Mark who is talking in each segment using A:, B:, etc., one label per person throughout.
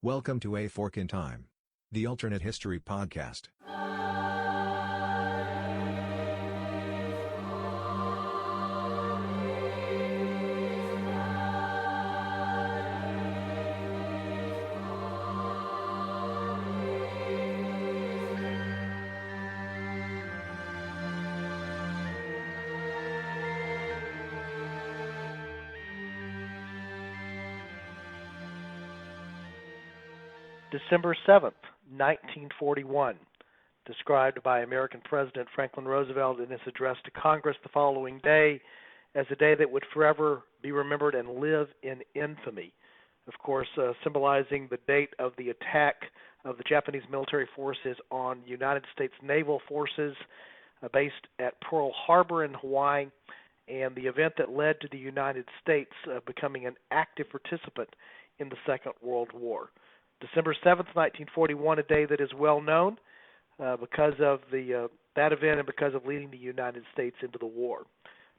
A: Welcome to A Fork in Time, the alternate history podcast.
B: December 7th, 1941, described by American President Franklin Roosevelt in his address to Congress the following day as a day that would forever be remembered and live in infamy. Of course, symbolizing the date of the attack of the Japanese military forces on United States naval forces based at Pearl Harbor in Hawaii, and the event that led to the United States becoming an active participant in the Second World War. December 7th, 1941, a day that is well known because of that event and because of leading the United States into the war.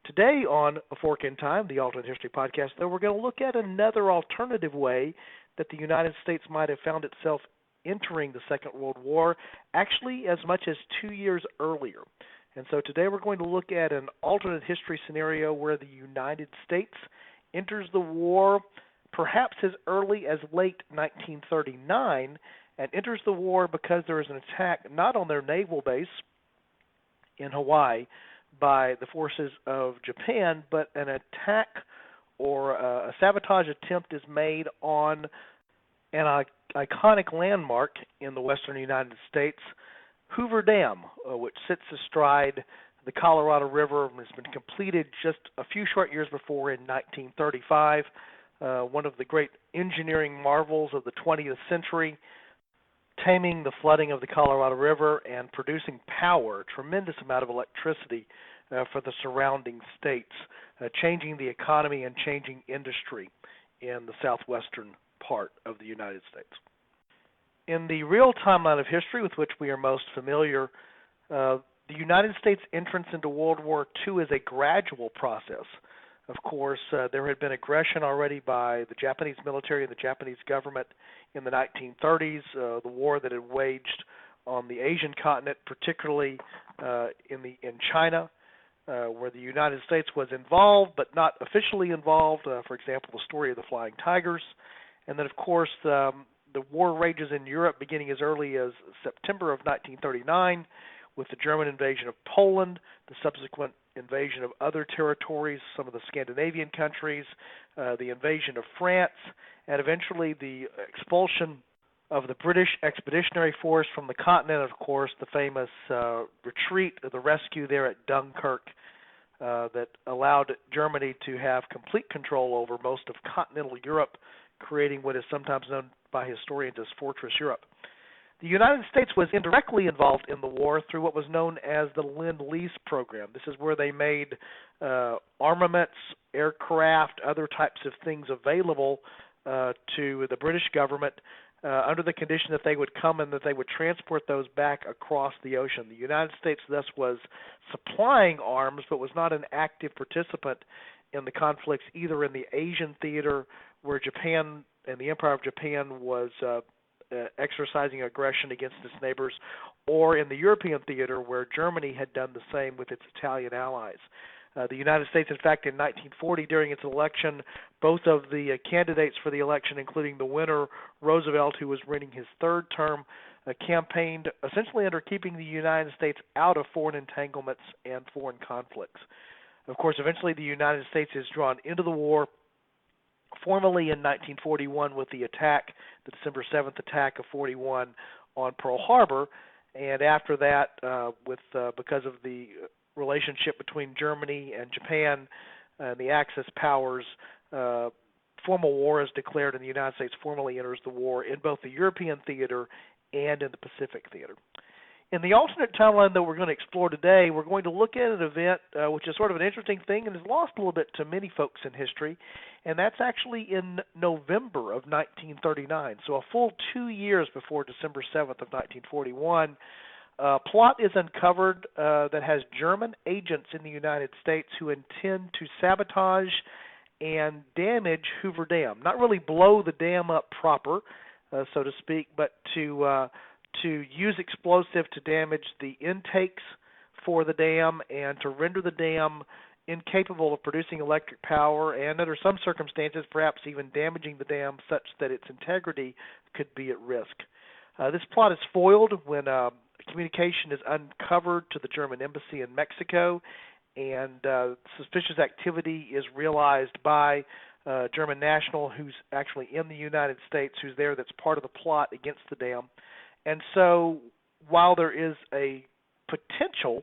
B: Today on A Fork in Time, the Alternate History Podcast, though, we're going to look at another alternative way that the United States might have found itself entering the Second World War, actually as much as 2 years earlier. And so today we're going to look at an alternate history scenario where the United States enters the war perhaps as early as late 1939, and enters the war because there is an attack not on their naval base in Hawaii by the forces of Japan, but an attack or a sabotage attempt is made on an iconic landmark in the western United States, Hoover Dam, which sits astride the Colorado River and has been completed just a few short years before in 1935. One of the great engineering marvels of the 20th century, taming the flooding of the Colorado River and producing power, a tremendous amount of electricity for the surrounding states, changing the economy and changing industry in the southwestern part of the United States. In the real timeline of history with which we are most familiar, the United States entrance into World War II is a gradual process. Of course, there had been aggression already by the Japanese military and the Japanese government in the 1930s, the war that had waged on the Asian continent, particularly in China, where the United States was involved but not officially involved. For example, the story of the Flying Tigers. And then, of course, the war rages in Europe beginning as early as September of 1939 with the German invasion of Poland, the subsequent invasion of other territories, some of the Scandinavian countries, the invasion of France, and eventually the expulsion of the British Expeditionary Force from the continent, of course, the famous retreat, the rescue there at Dunkirk that allowed Germany to have complete control over most of continental Europe, creating what is sometimes known by historians as Fortress Europe. The United States was indirectly involved in the war through what was known as the Lend-Lease program. This is where they made armaments, aircraft, other types of things available to the British government under the condition that they would come and that they would transport those back across the ocean. The United States thus was supplying arms but was not an active participant in the conflicts either in the Asian theater where Japan and the Empire of Japan was exercising aggression against its neighbors, or in the European theater where Germany had done the same with its Italian allies. The United States, in fact, in 1940, during its election, both of the candidates for the election, including the winner, Roosevelt, who was running his third term, campaigned essentially under keeping the United States out of foreign entanglements and foreign conflicts. Of course, eventually the United States is drawn into the war, formally in 1941 with the attack, the December 7th attack of 41 on Pearl Harbor, and after that, because of the relationship between Germany and Japan and the Axis powers, formal war is declared and the United States formally enters the war in both the European theater and in the Pacific theater. In the alternate timeline that we're going to explore today, we're going to look at an event which is sort of an interesting thing and is lost a little bit to many folks in history, and that's actually in November of 1939, so a full 2 years before December 7th of 1941. A plot is uncovered that has German agents in the United States who intend to sabotage and damage Hoover Dam. Not really blow the dam up proper, so to speak, but to use explosive to damage the intakes for the dam and to render the dam incapable of producing electric power, and under some circumstances perhaps even damaging the dam such that its integrity could be at risk. This plot is foiled when communication is uncovered to the German embassy in Mexico, and suspicious activity is realized by a German national who's actually in the United States, who's there, that's part of the plot against the dam. And so while there is a potential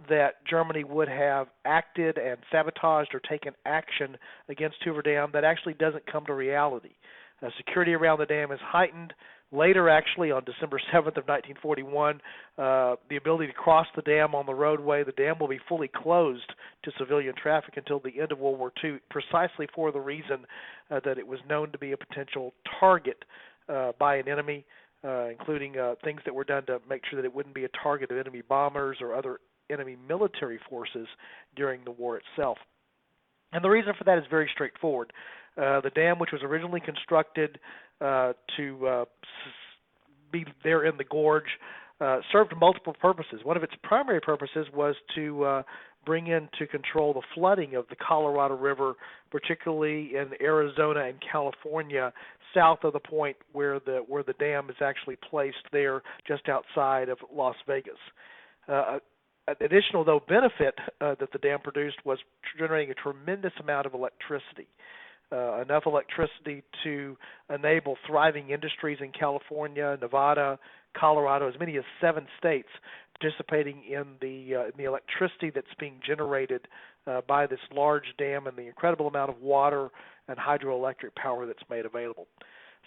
B: that Germany would have acted and sabotaged or taken action against Hoover Dam, that actually doesn't come to reality. Security around the dam is heightened. Later, actually, on December 7th of 1941, the ability to cross the dam on the roadway, the dam will be fully closed to civilian traffic until the end of World War II, precisely for the reason that it was known to be a potential target by an enemy, including things that were done to make sure that it wouldn't be a target of enemy bombers or other enemy military forces during the war itself. And the reason for that is very straightforward. The dam, which was originally constructed to be there in the gorge, served multiple purposes. One of its primary purposes was to bring into control the flooding of the Colorado River, particularly in Arizona and California, south of the point where the dam is actually placed there, just outside of Las Vegas. An additional, though, benefit that the dam produced was generating a tremendous amount of electricity. Enough electricity to enable thriving industries in California, Nevada, Colorado, as many as 7 states participating in the electricity that's being generated by this large dam and the incredible amount of water and hydroelectric power that's made available.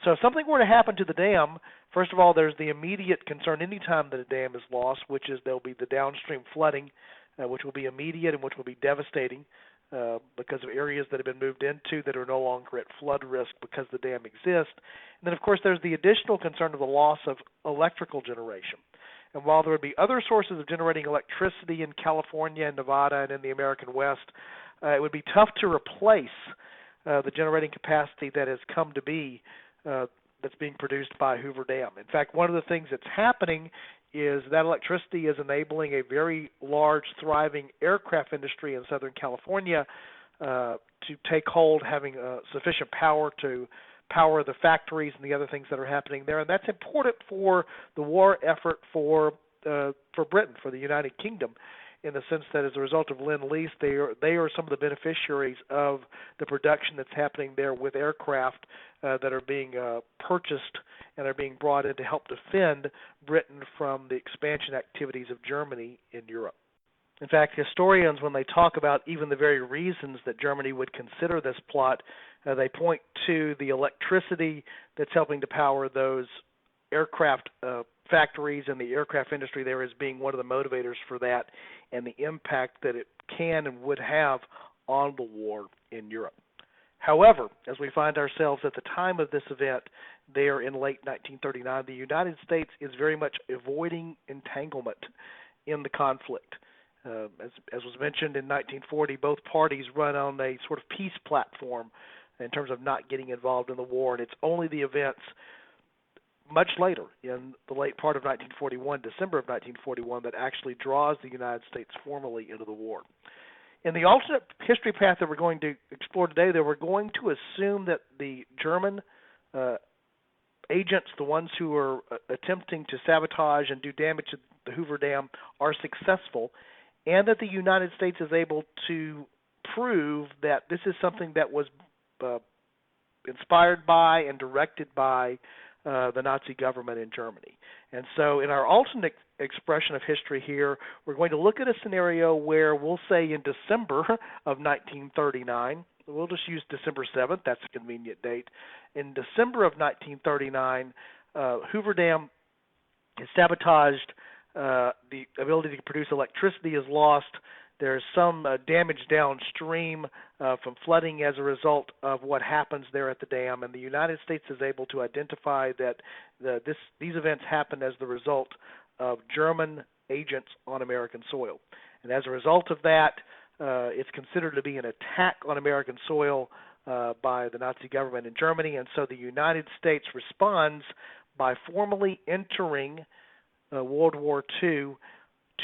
B: So if something were to happen to the dam, first of all, there's the immediate concern anytime that a dam is lost, which is there'll be the downstream flooding, which will be immediate and which will be devastating. Because of areas that have been moved into that are no longer at flood risk because the dam exists. And then, of course, there's the additional concern of the loss of electrical generation. And while there would be other sources of generating electricity in California and Nevada and in the American West, it would be tough to replace the generating capacity that has come to be that's being produced by Hoover Dam. In fact, one of the things that's happening is that electricity is enabling a very large, thriving aircraft industry in Southern California to take hold, having sufficient power to power the factories and the other things that are happening there. And that's important for the war effort for Britain, for the United Kingdom, in the sense that as a result of Lend-Lease, they are some of the beneficiaries of the production that's happening there with aircraft that are being purchased and are being brought in to help defend Britain from the expansion activities of Germany in Europe. In fact, historians, when they talk about even the very reasons that Germany would consider this plot, they point to the electricity that's helping to power those aircraft factories and the aircraft industry there as being one of the motivators for that, and the impact that it can and would have on the war in Europe. However, as we find ourselves at the time of this event there in late 1939, the United States is very much avoiding entanglement in the conflict. As was mentioned in 1940, both parties run on a sort of peace platform in terms of not getting involved in the war, and it's only the events much later, in the late part of 1941, December of 1941, that actually draws the United States formally into the war. In the alternate history path that we're going to explore today, that we're going to assume that the German agents, the ones who are attempting to sabotage and do damage to the Hoover Dam, are successful, and that the United States is able to prove that this is something that was inspired by and directed by the Nazi government in Germany. And so in our alternate expression of history here, we're going to look at a scenario where we'll say in December of 1939, we'll just use December 7th, that's a convenient date. In December of 1939, Hoover Dam is sabotaged, the ability to produce electricity is lost, there's some damage downstream from flooding as a result of what happens there at the dam, and the United States is able to identify that these events happened as the result of German agents on American soil. And as a result of that, it's considered to be an attack on American soil by the Nazi government in Germany, and so the United States responds by formally entering World War II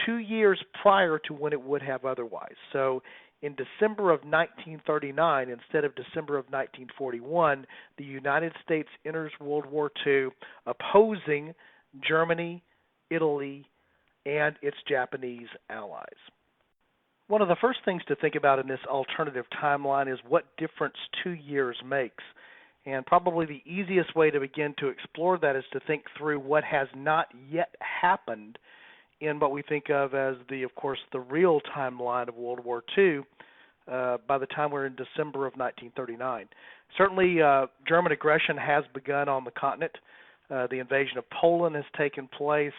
B: 2 years prior to when it would have otherwise. So in December of 1939, instead of December of 1941, the United States enters World War II opposing Germany, Italy, and its Japanese allies. One of the first things to think about in this alternative timeline is what difference 2 years makes. And probably the easiest way to begin to explore that is to think through what has not yet happened in what we think of as of course, the real timeline of World War II by the time we're in December of 1939. Certainly, German aggression has begun on the continent. The invasion of Poland has taken place.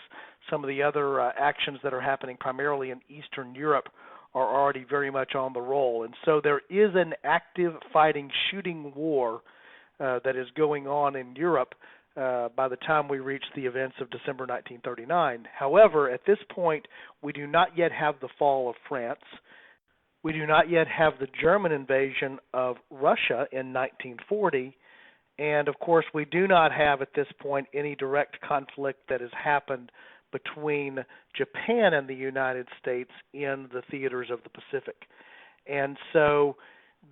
B: Some of the other actions that are happening primarily in Eastern Europe are already very much on the roll. And so there is an active fighting, shooting war that is going on in Europe by the time we reach the events of December 1939. However, at this point, we do not yet have the fall of France. We do not yet have the German invasion of Russia in 1940. And, of course, we do not have at this point any direct conflict that has happened between Japan and the United States in the theaters of the Pacific. And so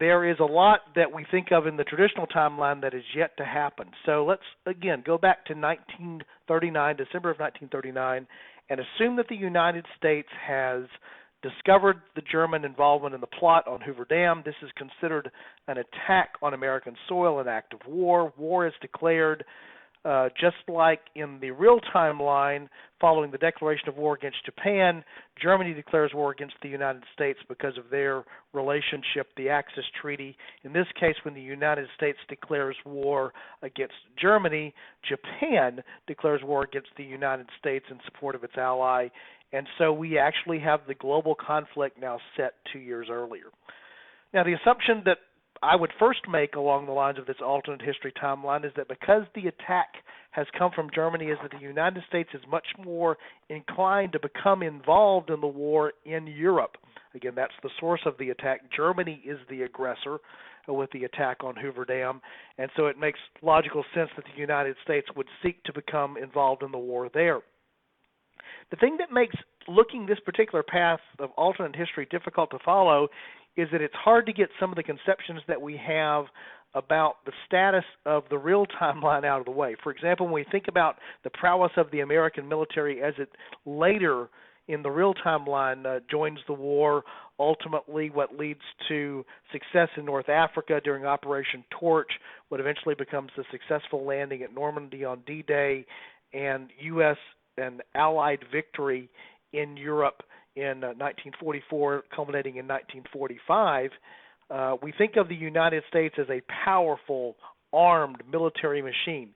B: there is a lot that we think of in the traditional timeline that is yet to happen. So let's, again, go back to 1939, December of 1939, and assume that the United States has discovered the German involvement in the plot on Hoover Dam. This is considered an attack on American soil, an act of war. War is declared. Just like in the real timeline, following the declaration of war against Japan, Germany declares war against the United States because of their relationship, the Axis Treaty. In this case, when the United States declares war against Germany, Japan declares war against the United States in support of its ally. And so we actually have the global conflict now set 2 years earlier. Now, the assumption that I would first make along the lines of this alternate history timeline is that because the attack has come from Germany, is that the United States is much more inclined to become involved in the war in Europe. Again, that's the source of the attack. Germany is the aggressor with the attack on Hoover Dam, and so it makes logical sense that the United States would seek to become involved in the war there. The thing that makes looking this particular path of alternate history difficult to follow is that it's hard to get some of the conceptions that we have about the status of the real timeline out of the way. For example, when we think about the prowess of the American military as it later in the real timeline joins the war, ultimately what leads to success in North Africa during Operation Torch, what eventually becomes the successful landing at Normandy on D-Day, and U.S. and Allied victory in Europe in 1944, culminating in 1945, we think of the United States as a powerful, armed military machine.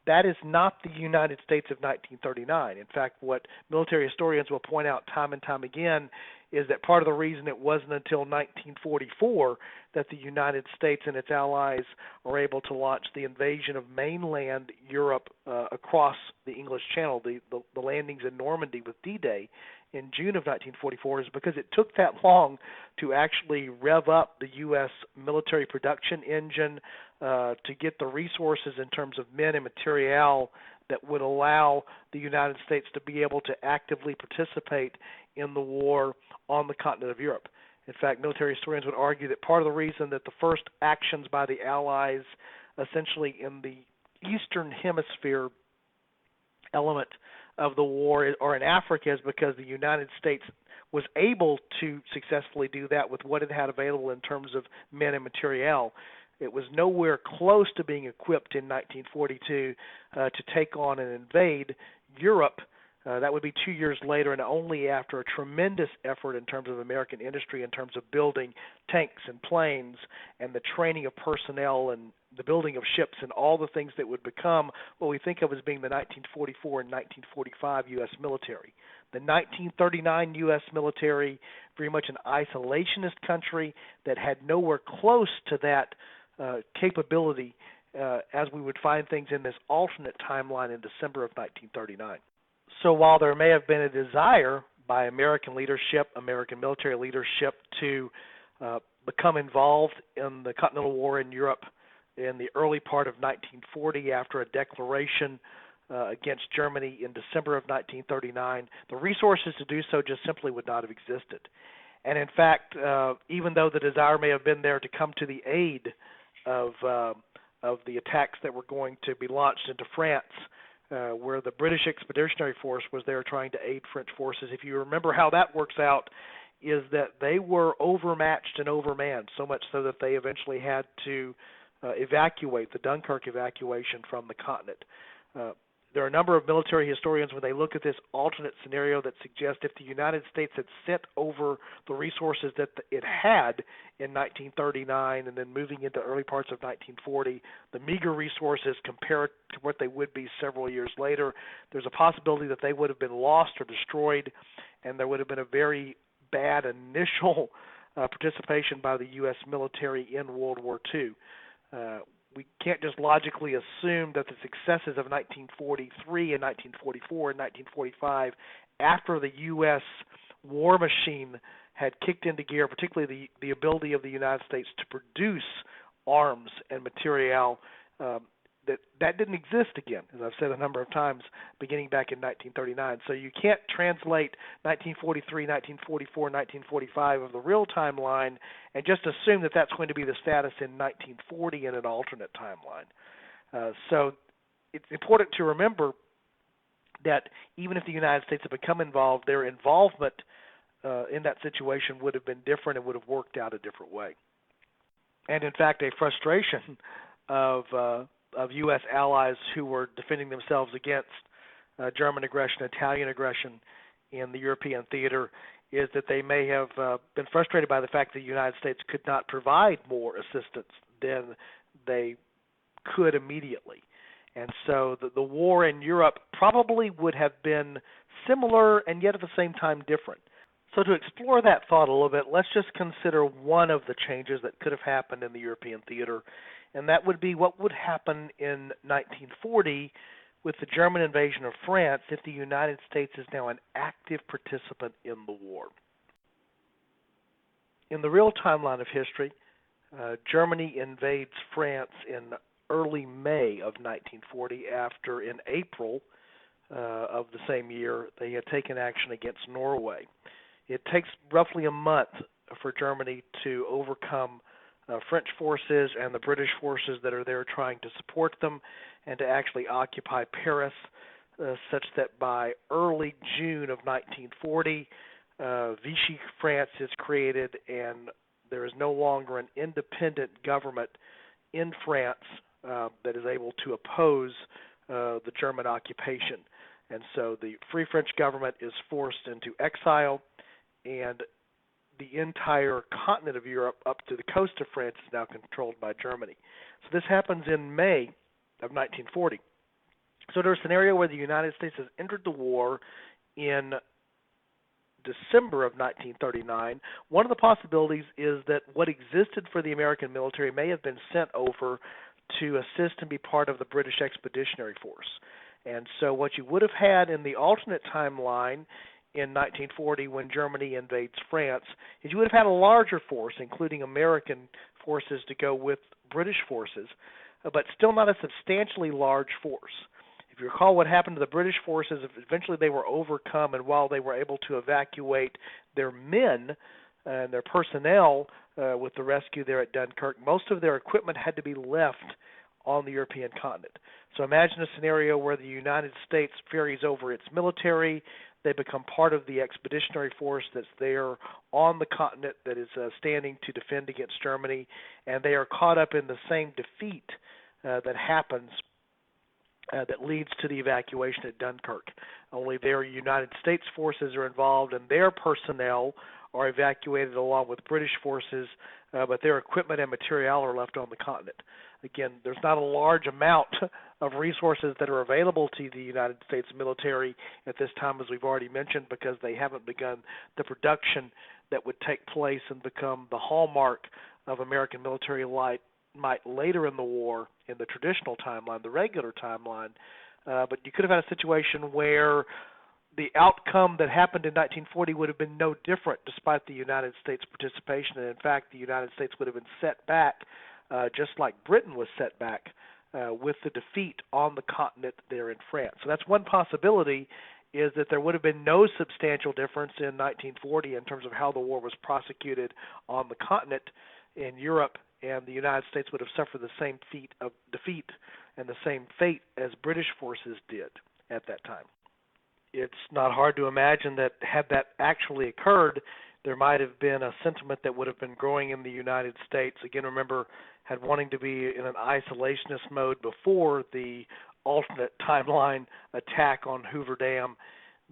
B: That is not the United States of 1939. In fact, what military historians will point out time and time again is that part of the reason it wasn't until 1944 that the United States and its allies are able to launch the invasion of mainland Europe across the English Channel, the landings in Normandy with D-Day in June of 1944, is because it took that long to actually rev up the U.S. military production engine to get the resources in terms of men and material that would allow the United States to be able to actively participate in the war on the continent of Europe. In fact, military historians would argue that part of the reason that the first actions by the Allies essentially in the Eastern Hemisphere element of the war or in Africa is because the United States was able to successfully do that with what it had available in terms of men and materiel. It was nowhere close to being equipped in 1942 to take on and invade Europe. That would be 2 years later, and only after a tremendous effort in terms of American industry, in terms of building tanks and planes and the training of personnel and the building of ships and all the things that would become what we think of as being the 1944 and 1945 U.S. military. The 1939 U.S. military, very much an isolationist country that had nowhere close to that capability as we would find things in this alternate timeline in December of 1939. So while there may have been a desire by American leadership, American military leadership, to become involved in the Continental War in Europe in the early part of 1940 after a declaration against Germany in December of 1939. The resources to do so just simply would not have existed. And in fact, even though the desire may have been there to come to the aid of the attacks that were going to be launched into France, where the British Expeditionary Force was there trying to aid French forces, if you remember how that works out, is that they were overmatched and overmanned, so much so that they eventually had to evacuate, the Dunkirk evacuation from the continent. There are a number of military historians, when they look at this alternate scenario, that suggest if the United States had sent over the resources that it had in 1939 and then moving into early parts of 1940, the meager resources compared to what they would be several years later, there's a possibility that they would have been lost or destroyed, and there would have been a very bad initial participation by the U.S. military in World War II. We can't just logically assume that the successes of 1943 and 1944 and 1945, after the U.S. war machine had kicked into gear, particularly the ability of the United States to produce arms and material, that didn't exist again, as I've said a number of times, beginning back in 1939. So you can't translate 1943, 1944, 1945 of the real timeline and just assume that that's going to be the status in 1940 in an alternate timeline. So it's important to remember that even if the United States had become involved, their involvement in that situation would have been different and would have worked out a different way. And in fact, a frustration of U.S. allies who were defending themselves against German aggression, Italian aggression in the European theater, is that they may have been frustrated by the fact that the United States could not provide more assistance than they could immediately. And so the war in Europe probably would have been similar and yet at the same time different. So to explore that thought a little bit, let's just consider one of the changes that could have happened in the European theater, and that would be what would happen in 1940 with the German invasion of France if the United States is now an active participant in the war. In the real timeline of history, Germany invades France in early May of 1940 after, in April of the same year, they had taken action against Norway. It takes roughly a month for Germany to overcome French forces and the British forces that are there trying to support them and to actually occupy Paris, such that by early June of 1940, Vichy France is created and there is no longer an independent government in France that is able to oppose the German occupation. And so the Free French government is forced into exile, and the entire continent of Europe up to the coast of France is now controlled by Germany. So this happens in May of 1940. So there's a scenario where the United States has entered the war in December of 1939. One of the possibilities is that what existed for the American military may have been sent over to assist and be part of the British Expeditionary Force. And so what you would have had in the alternate timeline in 1940 when Germany invades France is you would have had a larger force, including American forces, to go with British forces, but still not a substantially large force. If you recall what happened to the British forces, eventually they were overcome, and while they were able to evacuate their men and their personnel with the rescue there at Dunkirk, most of their equipment had to be left on the European continent. So imagine a scenario where the United States ferries over its military. They become part of the expeditionary force that's there on the continent that is standing to defend against Germany, and they are caught up in the same defeat that happens that leads to the evacuation at Dunkirk. Only their United States forces are involved, and their personnel are evacuated along with British forces, but their equipment and material are left on the continent. Again, there's not a large amount of resources that are available to the United States military at this time, as we've already mentioned, because they haven't begun the production that would take place and become the hallmark of American military might later in the war in the traditional timeline, the regular timeline. But you could have had a situation where the outcome that happened in 1940 would have been no different despite the United States participation. And in fact, the United States would have been set back, just like Britain was set back with the defeat on the continent there in France. So that's one possibility, is that there would have been no substantial difference in 1940 in terms of how the war was prosecuted on the continent in Europe, and the United States would have suffered the same defeat and the same fate as British forces did at that time. It's not hard to imagine that had that actually occurred, there might have been a sentiment that would have been growing in the United States. Again, remember, had wanting to be in an isolationist mode before the alternate timeline attack on Hoover Dam,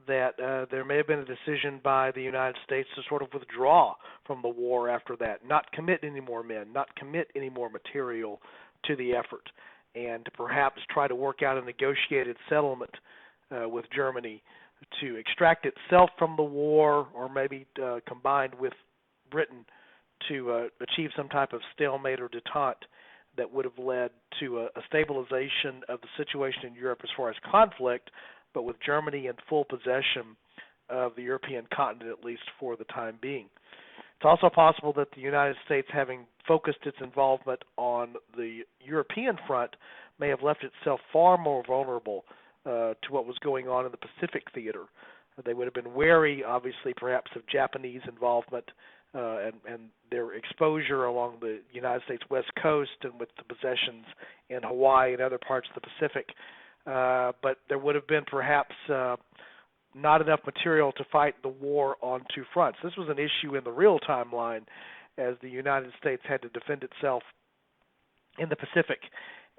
B: that there may have been a decision by the United States to sort of withdraw from the war after that, not commit any more men, not commit any more material to the effort, and to perhaps try to work out a negotiated settlement with Germany to extract itself from the war, or maybe combined with Britain to achieve some type of stalemate or detente that would have led to a stabilization of the situation in Europe as far as conflict, but with Germany in full possession of the European continent, at least for the time being. It's also possible that the United States, having focused its involvement on the European front, may have left itself far more vulnerable to what was going on in the Pacific theater. They would have been wary, obviously, perhaps of Japanese involvement and their exposure along the United States West Coast and with the possessions in Hawaii and other parts of the Pacific. But there would have been perhaps not enough material to fight the war on two fronts. This was an issue in the real timeline, as the United States had to defend itself in the Pacific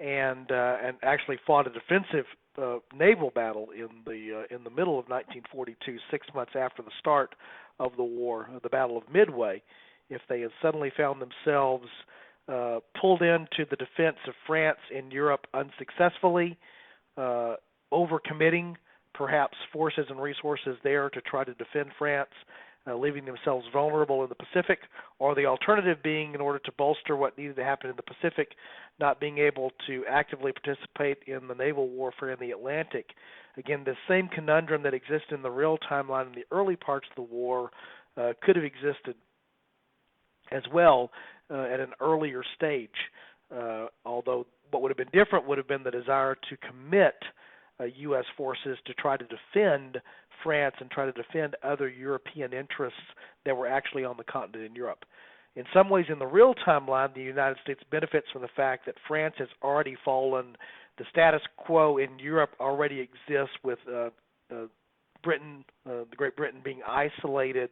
B: and actually fought a defensive naval battle in the middle of 1942, 6 months after the start of the war, the Battle of Midway. If they had suddenly found themselves pulled into the defense of France in Europe unsuccessfully, overcommitting perhaps forces and resources there to try to defend France, leaving themselves vulnerable in the Pacific, or the alternative being, in order to bolster what needed to happen in the Pacific, not being able to actively participate in the naval warfare in the Atlantic. Again, the same conundrum that existed in the real timeline in the early parts of the war could have existed as well at an earlier stage, although what would have been different would have been the desire to commit U.S. forces to try to defend France and try to defend other European interests that were actually on the continent in Europe. In some ways, in the real timeline, the United States benefits from the fact that France has already fallen. The status quo in Europe already exists, with Britain, the Great Britain, being isolated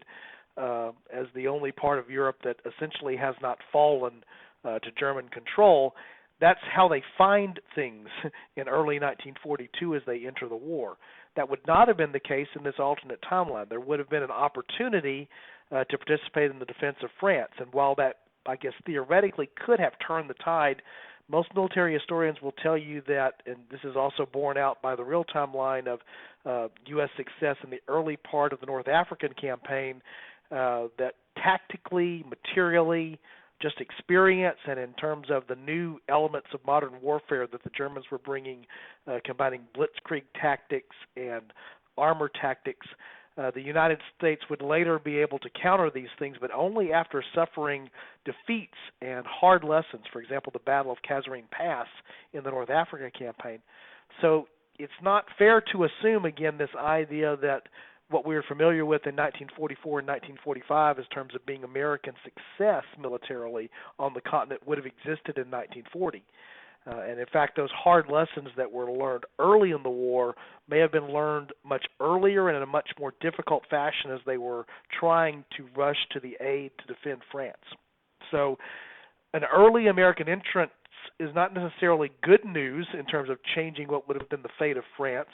B: as the only part of Europe that essentially has not fallen to German control. That's how they find things in early 1942 as they enter the war. That would not have been the case in this alternate timeline. There would have been an opportunity to participate in the defense of France. And while that, I guess, theoretically could have turned the tide, most military historians will tell you that, and this is also borne out by the real timeline of U.S. success in the early part of the North African campaign, that tactically, materially, just experience, and in terms of the new elements of modern warfare that the Germans were bringing, combining blitzkrieg tactics and armor tactics, the United States would later be able to counter these things, but only after suffering defeats and hard lessons. For example, the Battle of Kasserine Pass in the North Africa campaign. So it's not fair to assume, again, this idea that what we were familiar with in 1944 and 1945 in terms of being American success militarily on the continent would have existed in 1940. And in fact, those hard lessons that were learned early in the war may have been learned much earlier and in a much more difficult fashion as they were trying to rush to the aid to defend France. So an early American entrance is not necessarily good news in terms of changing what would have been the fate of France.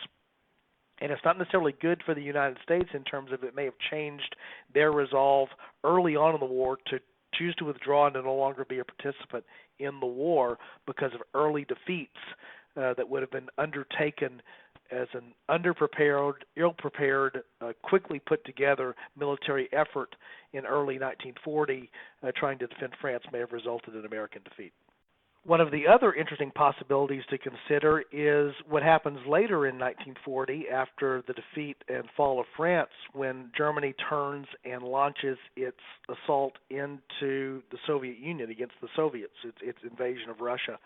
B: And it's not necessarily good for the United States in terms of it may have changed their resolve early on in the war to choose to withdraw and to no longer be a participant in the war because of early defeats that would have been undertaken as an underprepared, ill-prepared, quickly put together military effort in early 1940 trying to defend France may have resulted in American defeat. One of the other interesting possibilities to consider is what happens later in 1940 after the defeat and fall of France, when Germany turns and launches its assault into the Soviet Union against the Soviets, its invasion of Russia.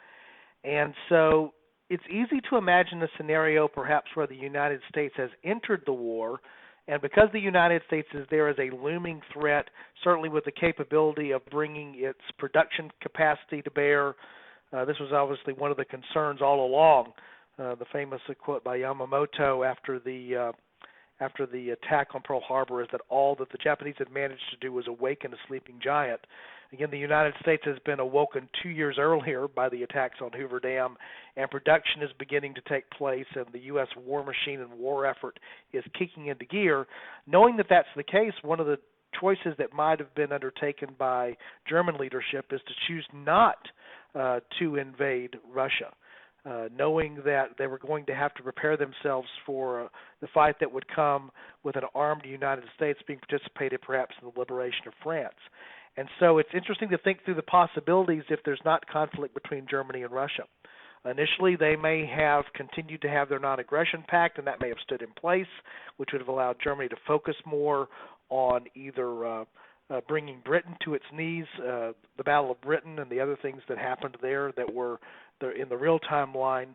B: And so it's easy to imagine a scenario perhaps where the United States has entered the war, and because the United States is there as a looming threat, certainly with the capability of bringing its production capacity to bear. This was obviously one of the concerns all along. The famous quote by Yamamoto after the attack on Pearl Harbor is that all that the Japanese had managed to do was awaken a sleeping giant. Again, the United States has been awoken 2 years earlier by the attacks on Hoover Dam, and production is beginning to take place, and the U.S. war machine and war effort is kicking into gear. Knowing that that's the case, one of the choices that might have been undertaken by German leadership is to choose not to invade Russia, knowing that they were going to have to prepare themselves for the fight that would come with an armed United States being participated perhaps in the liberation of France. And so it's interesting to think through the possibilities if there's not conflict between Germany and Russia. Initially, they may have continued to have their non-aggression pact, and that may have stood in place, which would have allowed Germany to focus more on either bringing Britain to its knees, the Battle of Britain and the other things that happened there that were in the real timeline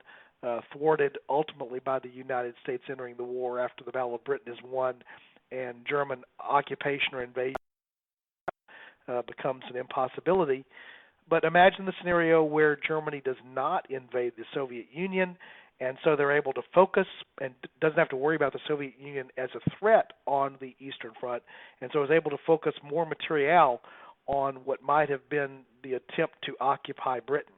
B: thwarted ultimately by the United States entering the war after the Battle of Britain is won and German occupation or invasion becomes an impossibility. But imagine the scenario where Germany does not invade the Soviet Union, and so they're able to focus and doesn't have to worry about the Soviet Union as a threat on the Eastern Front, and so is able to focus more material on what might have been the attempt to occupy Britain.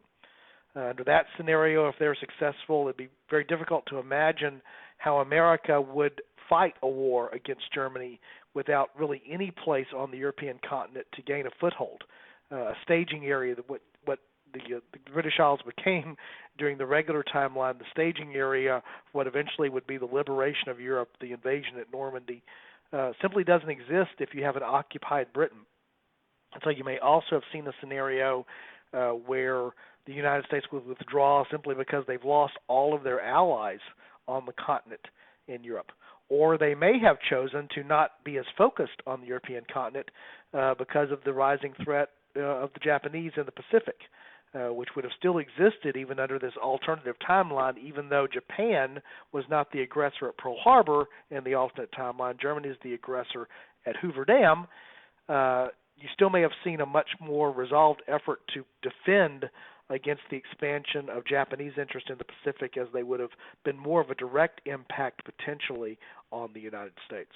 B: Under that scenario, if they're successful, it'd be very difficult to imagine how America would fight a war against Germany without really any place on the European continent to gain a foothold, a staging area that what the British Isles became during the regular timeline, the staging area for what eventually would be the liberation of Europe, the invasion at Normandy, simply doesn't exist if you have an occupied Britain. And so you may also have seen a scenario where the United States would withdraw simply because they've lost all of their allies on the continent in Europe. Or they may have chosen to not be as focused on the European continent because of the rising threat of the Japanese in the Pacific, which would have still existed even under this alternative timeline, even though Japan was not the aggressor at Pearl Harbor in the alternate timeline. Germany is the aggressor at Hoover Dam. You still may have seen a much more resolved effort to defend against the expansion of Japanese interest in the Pacific, as they would have been more of a direct impact potentially on the United States.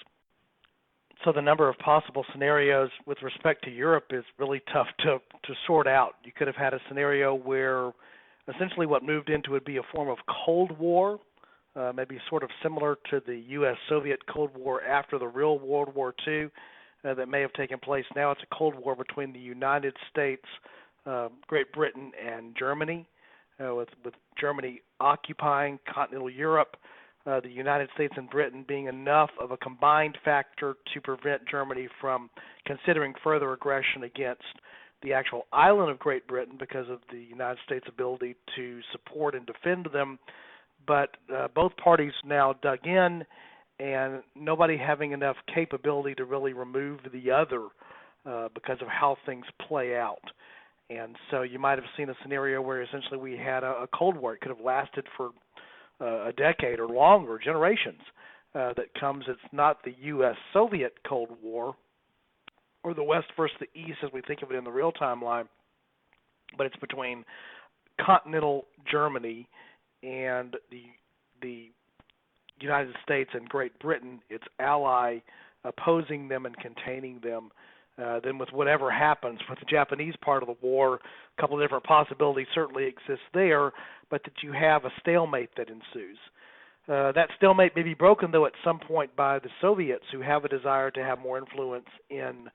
B: So the number of possible scenarios with respect to Europe is really tough to sort out. You could have had a scenario where essentially what moved into would be a form of Cold War, maybe sort of similar to the U.S.-Soviet Cold War after the real World War II that may have taken place. Now it's a Cold War between the United States, Great Britain, and Germany, with Germany occupying continental Europe, the United States and Britain being enough of a combined factor to prevent Germany from considering further aggression against the actual island of Great Britain because of the United States' ability to support and defend them. But both parties now dug in, and nobody having enough capability to really remove the other because of how things play out. And so you might have seen a scenario where essentially we had a Cold War. It could have lasted for a decade or longer, generations, that comes. It's not the U.S.-Soviet Cold War or the West versus the East as we think of it in the real timeline, but it's between continental Germany and the United States and Great Britain, its ally, opposing them and containing them. Then with whatever happens with the Japanese part of the war, a couple of different possibilities certainly exist there, but that you have a stalemate that ensues. That stalemate may be broken, though, at some point by the Soviets, who have a desire to have more influence in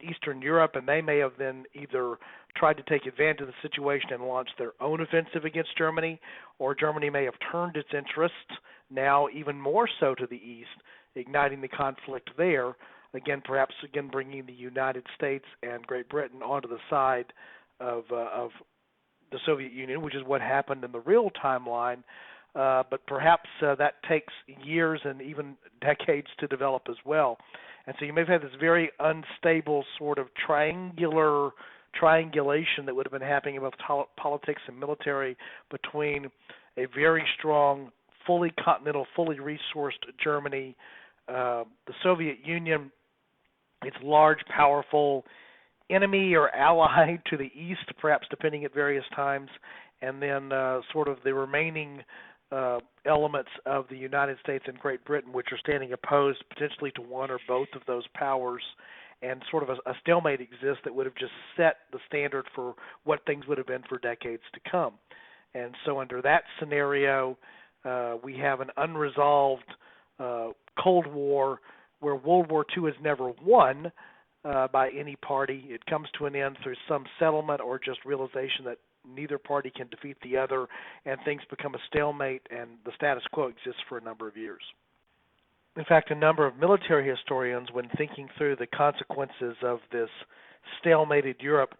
B: Eastern Europe, and they may have then either tried to take advantage of the situation and launch their own offensive against Germany, or Germany may have turned its interests now even more so to the east, igniting the conflict there. Again, perhaps bringing the United States and Great Britain onto the side of the Soviet Union, which is what happened in the real timeline. But perhaps that takes years and even decades to develop as well. And so you may have had this very unstable sort of triangulation that would have been happening in both politics and military between a very strong, fully continental, fully resourced Germany, the Soviet Union, its large, powerful enemy or ally to the east, perhaps depending at various times, and then sort of the remaining elements of the United States and Great Britain, which are standing opposed potentially to one or both of those powers, and sort of a stalemate exists that would have just set the standard for what things would have been for decades to come. And so under that scenario, we have an unresolved Cold War where World War II is never won by any party. It comes to an end through some settlement or just realization that neither party can defeat the other, and things become a stalemate, and the status quo exists for a number of years. In fact, a number of military historians, when thinking through the consequences of this stalemated Europe,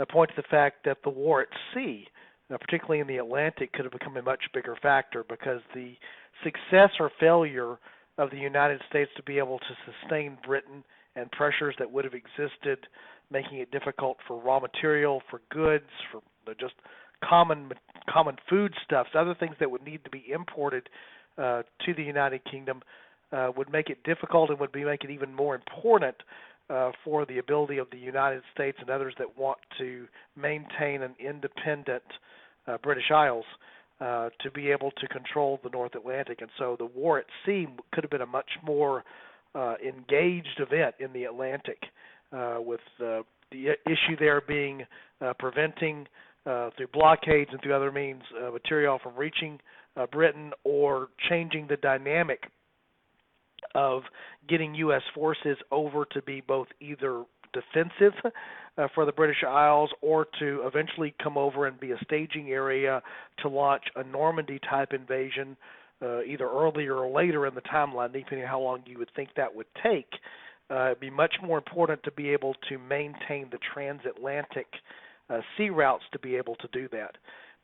B: point to the fact that the war at sea, particularly in the Atlantic, could have become a much bigger factor, because the success or failure of the United States to be able to sustain Britain and pressures that would have existed, making it difficult for raw material, for goods, for just common foodstuffs, other things that would need to be imported to the United Kingdom, would make it difficult and would make it even more important for the ability of the United States and others that want to maintain an independent British Isles to be able to control the North Atlantic. And so the war at sea could have been a much more engaged event in the Atlantic, with the issue there being preventing through blockades and through other means material from reaching Britain, or changing the dynamic of getting U.S. forces over to be both either defensive for the British Isles, or to eventually come over and be a staging area to launch a Normandy-type invasion, either earlier or later in the timeline, depending on how long you would think that would take. It'd be much more important to be able to maintain the transatlantic sea routes to be able to do that.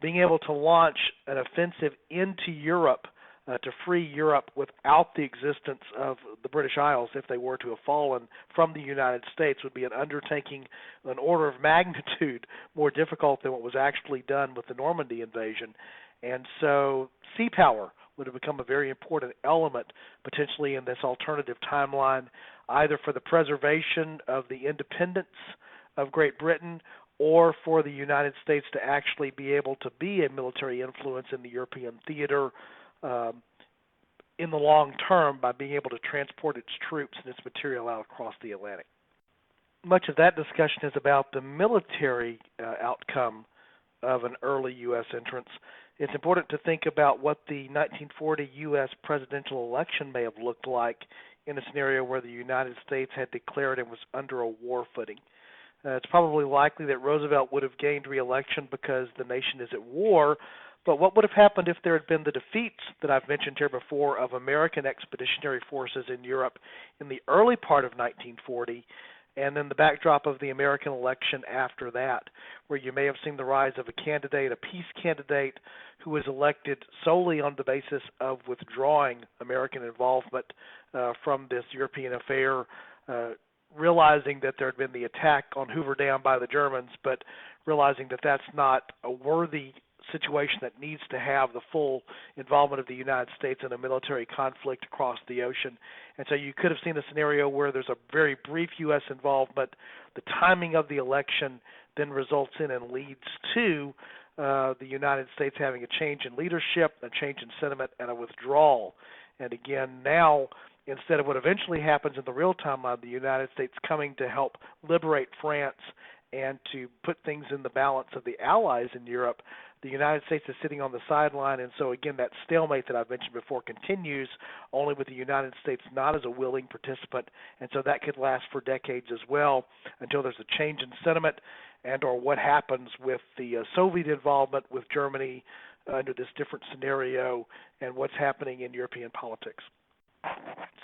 B: Being able to launch an offensive into Europe to free Europe without the existence of the British Isles, if they were to have fallen from the United States, would be an undertaking an order of magnitude more difficult than what was actually done with the Normandy invasion. And so sea power would have become a very important element potentially in this alternative timeline, either for the preservation of the independence of Great Britain, or for the United States to actually be able to be a military influence in the European theater in the long term, by being able to transport its troops and its material out across the Atlantic. Much of that discussion is about the military outcome of an early U.S. entrance. It's important to think about what the 1940 U.S. presidential election may have looked like in a scenario where the United States had declared it was under a war footing. It's probably likely that Roosevelt would have gained re-election because the nation is at war, but what would have happened if there had been the defeats that I've mentioned here before of American expeditionary forces in Europe in the early part of 1940, and then the backdrop of the American election after that, where you may have seen the rise of a candidate, a peace candidate, who was elected solely on the basis of withdrawing American involvement from this European affair, realizing that there had been the attack on Hoover Dam by the Germans, but realizing that that's not a worthy situation that needs to have the full involvement of the United States in a military conflict across the ocean. And so you could have seen a scenario where there's a very brief U.S. involvement. The timing of the election then results in and leads to the United States having a change in leadership, a change in sentiment, and a withdrawal. And again, now, instead of what eventually happens in the real timeline, the United States coming to help liberate France and to put things in the balance of the allies in Europe, the United States is sitting on the sideline. And so again, that stalemate that I've mentioned before continues, only with the United States not as a willing participant. And so that could last for decades as well, until there's a change in sentiment, and or what happens with the Soviet involvement with Germany under this different scenario, and what's happening in European politics.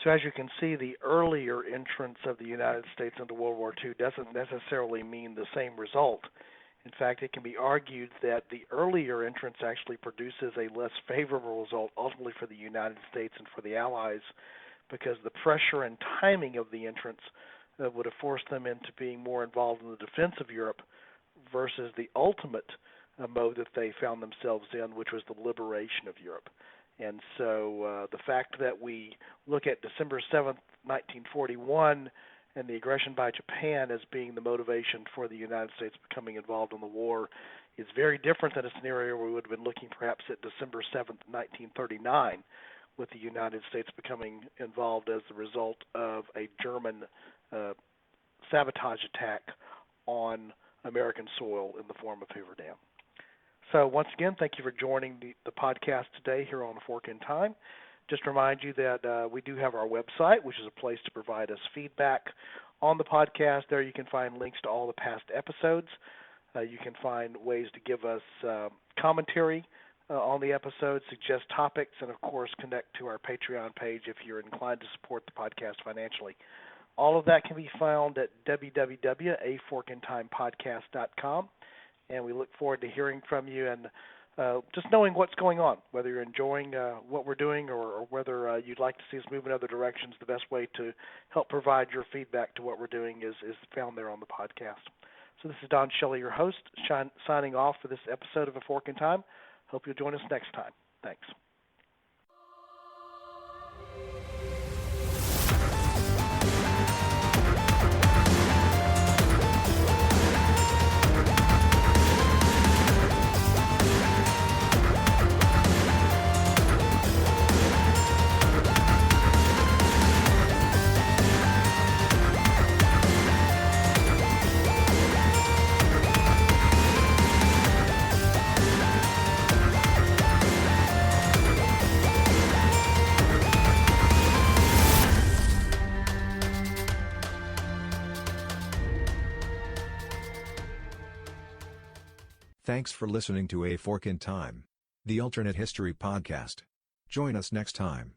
B: So as you can see, the earlier entrance of the United States into World War II doesn't necessarily mean the same result In fact, it can be argued that the earlier entrance actually produces a less favorable result ultimately for the United States and for the Allies, because the pressure and timing of the entrance would have forced them into being more involved in the defense of Europe versus the ultimate mode that they found themselves in, which was the liberation of Europe. And so the fact that we look at December 7th, 1941, and the aggression by Japan as being the motivation for the United States becoming involved in the war is very different than a scenario where we would have been looking perhaps at December 7th, 1939, with the United States becoming involved as the result of a German sabotage attack on American soil in the form of Hoover Dam. So once again, thank you for joining the podcast today here on A Fork in Time. Just remind you that we do have our website, which is a place to provide us feedback on the podcast. There you can find links to all the past episodes. You can find ways to give us commentary on the episodes, suggest topics, and, of course, connect to our Patreon page if you're inclined to support the podcast financially. All of that can be found at www.aforkintimepodcast.com, and we look forward to hearing from you and just knowing what's going on, whether you're enjoying what we're doing or whether you'd like to see us move in other directions. The best way to help provide your feedback to what we're doing is found there on the podcast. So this is Don Shelley, your host, signing off for this episode of A Fork in Time. Hope you'll join us next time. Thanks.
A: Thanks for listening to A Fork in Time, the alternate history podcast. Join us next time.